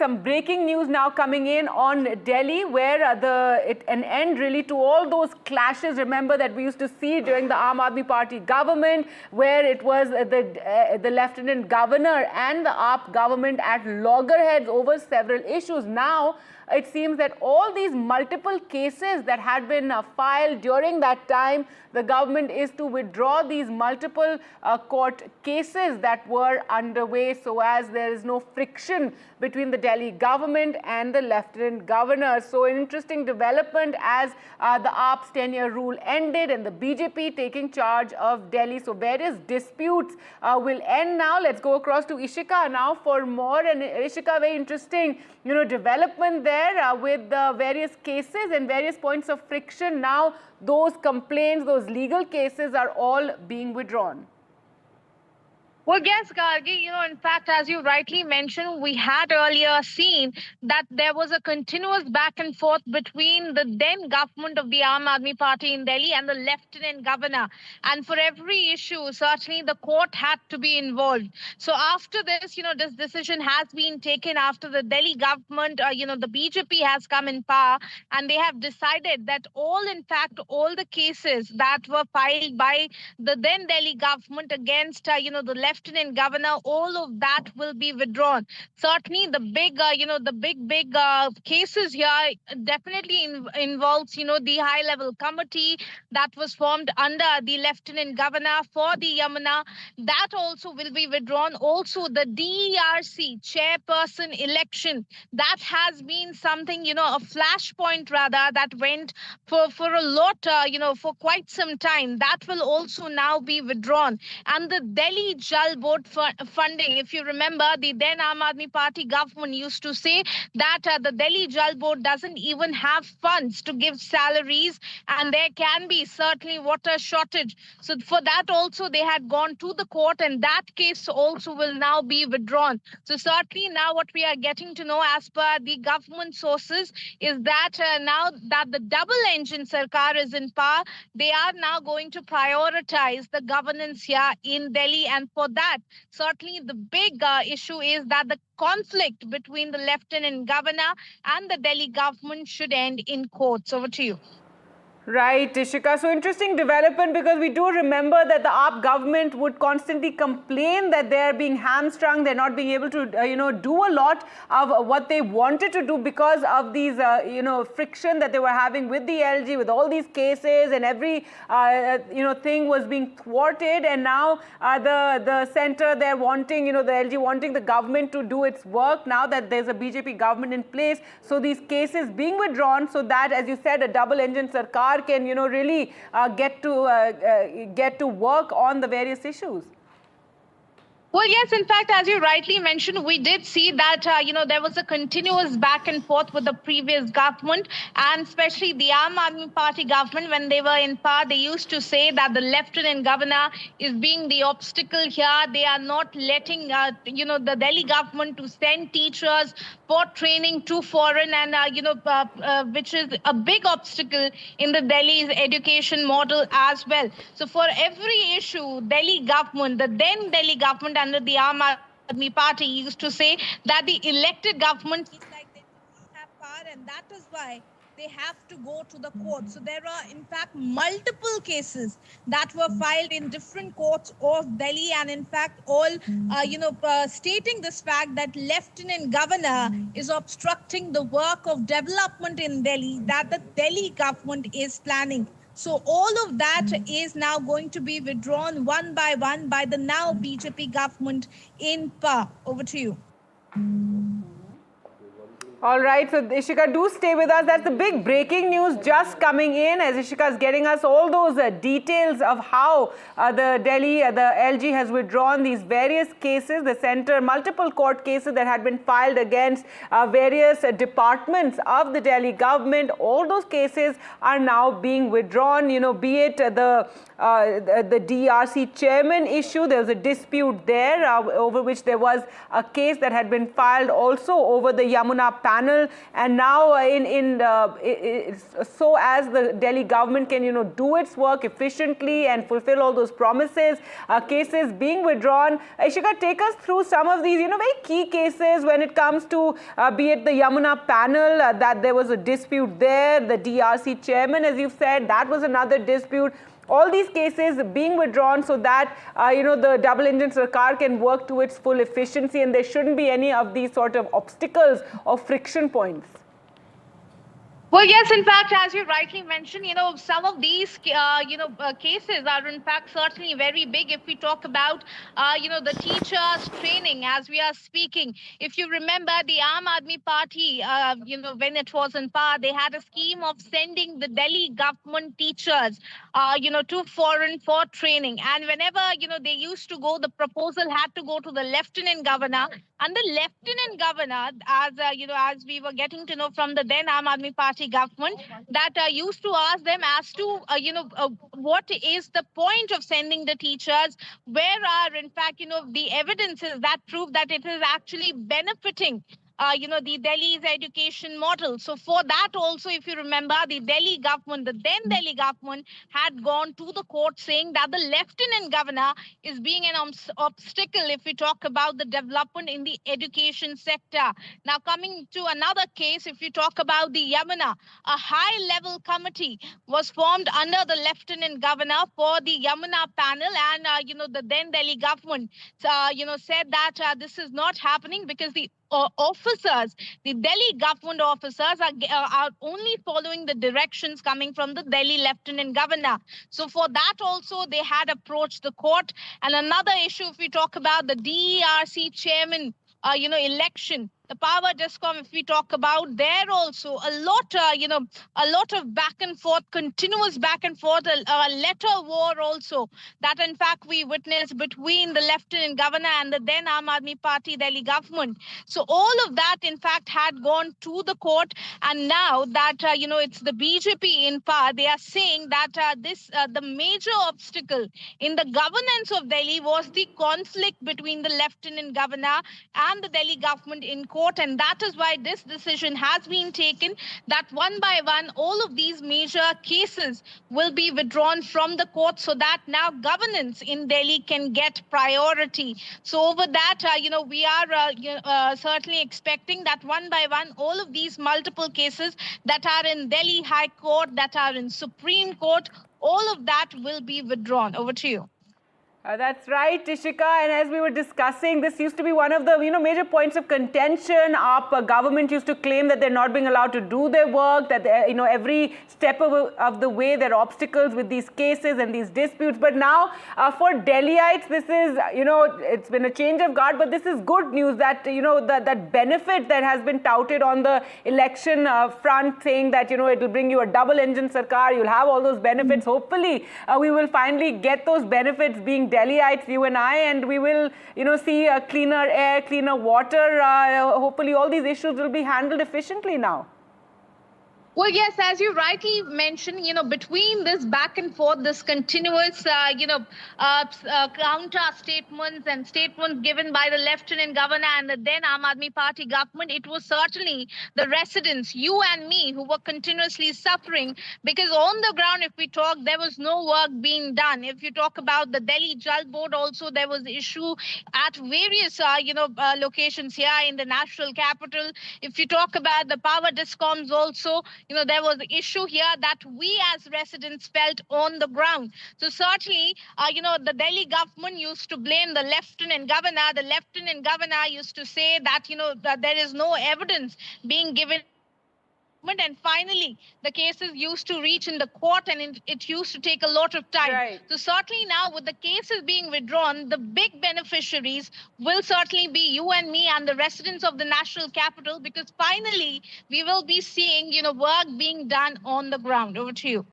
some breaking news now coming in on Delhi, where an end really to all those clashes, remember, that we used to see during the Aam Aadmi Party government, where it was the Lieutenant Governor and the AAP government at loggerheads over several issues. Now, it seems that all these multiple cases that had been filed during that time, the government is to withdraw these multiple court cases that were underway, so as there is no friction between the Delhi government and the Lieutenant Governor. So an interesting development as the AAP's 10-year rule ended and the BJP taking charge of Delhi. So various disputes will end now. Let's go across to Ishika now for more. And Ishika, very interesting, development there with the various cases and various points of friction. Now those complaints, those legal cases are all being withdrawn. Well, yes, Gargi, in fact, as you rightly mentioned, we had earlier seen that there was a continuous back and forth between the then government of the Aam Aadmi Party in Delhi and the Lieutenant Governor. And for every issue, certainly the court had to be involved. So after this, this decision has been taken after the Delhi government, the BJP has come in power, and they have decided that all the cases that were filed by the then Delhi government against, the Lieutenant Governor, all of that will be withdrawn. Certainly, the big cases here definitely involves, the high-level committee that was formed under the Lieutenant Governor for the Yamuna. That also will be withdrawn. Also, the DERC chairperson election, that has been something, a flashpoint rather, that went for a lot, for quite some time. That will also now be withdrawn. And the Delhi Jal Board funding, if you remember, the then Aam Aadmi Party government used to say that the Delhi Jal Board doesn't even have funds to give salaries, and there can be certainly water shortage. So for that also they had gone to the court, and that case also will now be withdrawn. So certainly now what we are getting to know as per the government sources is that now that the double engine Sarkar is in power, they are now going to prioritize the governance here in Delhi. And for that, certainly the big issue is that the conflict between the Lieutenant Governor and the Delhi government should end in courts. Over to you. Right, Ishika. So interesting development, because we do remember that the AAP government would constantly complain that they're being hamstrung, they're not being able to, do a lot of what they wanted to do because of these, friction that they were having with the LG, with all these cases, and every, thing was being thwarted. And now the center, they're wanting, the LG wanting the government to do its work now that there's a BJP government in place. So these cases being withdrawn so that, as you said, a double-engine Sarkar can, really get to work on the various issues. Well, yes, in fact, as you rightly mentioned, we did see that, there was a continuous back and forth with the previous government, and especially the Aam Aadmi Party government. When they were in power, they used to say that the Lieutenant Governor is being the obstacle here. They are not letting, the Delhi government to send teachers for training to foreign, and, which is a big obstacle in the Delhi's education model as well. So for every issue, the then Delhi government under the Aam Aadmi Party used to say that the elected government is like they do not have power, and that is why they have to go to the court. So there are, in fact, multiple cases that were filed in different courts of Delhi, and in fact, all, stating this fact that Lieutenant Governor is obstructing the work of development in Delhi that the Delhi government is planning. So all of that is now going to be withdrawn one by one by the now BJP government in power. Over to you. All right, so Ishika, do stay with us. That's the big breaking news just coming in, as Ishika is getting us all those details of how the LG has withdrawn these various cases, the center, multiple court cases that had been filed against various departments of the Delhi government. All those cases are now being withdrawn, be it the DRC chairman issue. There was a dispute there over which there was a case that had been filed also over the Yamuna panel. panel, and now so as the Delhi government can, do its work efficiently and fulfill all those promises, cases being withdrawn. Ishika, take us through some of these, very key cases when it comes to, be it the Yamuna panel, that there was a dispute there, the DRC chairman, as you've said, that was another dispute. All these cases being withdrawn so that, the double engine Sarkar can work to its full efficiency, and there shouldn't be any of these sort of obstacles or friction points. Well, yes, in fact, as you rightly mentioned, some of these, cases are in fact certainly very big. If we talk about, the teachers training as we are speaking, if you remember the Aam Aadmi Party, when it was in power, they had a scheme of sending the Delhi government teachers, to foreign for training. And whenever, they used to go, the proposal had to go to the lieutenant governor. And the lieutenant governor, as we were getting to know from the then Aam Aadmi Party government, that used to ask them as to, what is the point of sending the teachers? Where are, in fact, the evidences that prove that it is actually benefiting the Delhi's education model. So for that also, if you remember, the Delhi government, the then Delhi government had gone to the court saying that the lieutenant governor is being an obstacle if we talk about the development in the education sector. Now coming to another case, if you talk about the Yamuna, a high-level committee was formed under the lieutenant governor for the Yamuna panel, and the then Delhi government said that this is not happening because the officers, the Delhi government officers are only following the directions coming from the Delhi lieutenant governor. So for that also, they had approached the court. And another issue, if we talk about the DERC chairman, election, the power discom, if we talk about there also, a lot of back and forth, continuous back and forth, a letter war also that in fact we witnessed between the lieutenant governor and the then Aam Aadmi Party Delhi government. So all of that in fact had gone to the court, and now that it's the BJP in power, they are saying that the major obstacle in the governance of Delhi was the conflict between the lieutenant governor and the Delhi government in court, and that is why this decision has been taken, that one by one all of these major cases will be withdrawn from the court so that now governance in Delhi can get priority. So over that, we are certainly expecting that one by one all of these multiple cases that are in Delhi High Court, that are in Supreme Court, all of that will be withdrawn. Over to you. That's right, Ishika. And as we were discussing, this used to be one of the major points of contention. Our government used to claim that they're not being allowed to do their work, that every step of the way there are obstacles with these cases and these disputes. But now for Delhiites, this is it's been a change of guard, but this is good news that that benefit that has been touted on the election front, saying that it will bring you a double engine Sarkar, you'll have all those benefits. Hopefully we will finally get those benefits being Delhiites, you and I, and we will, see cleaner air, cleaner water. Hopefully all these issues will be handled efficiently now. Well, yes, as you rightly mentioned, between this back and forth, this continuous, counter statements and statements given by the lieutenant governor and the then Aam Aadmi Party government, it was certainly the residents, you and me, who were continuously suffering, because on the ground, if we talk, there was no work being done. If you talk about the Delhi Jal Board also, there was issue at various, locations here in the national capital. If you talk about the power discoms also, there was an issue here that we as residents felt on the ground. So certainly, the Delhi government used to blame the lieutenant governor. The lieutenant governor used to say that, that there is no evidence being given. And finally, the cases used to reach in the court, and it used to take a lot of time. Right. So certainly now, with the cases being withdrawn, the big beneficiaries will certainly be you and me and the residents of the national capital, because finally we will be seeing, work being done on the ground. Over to you.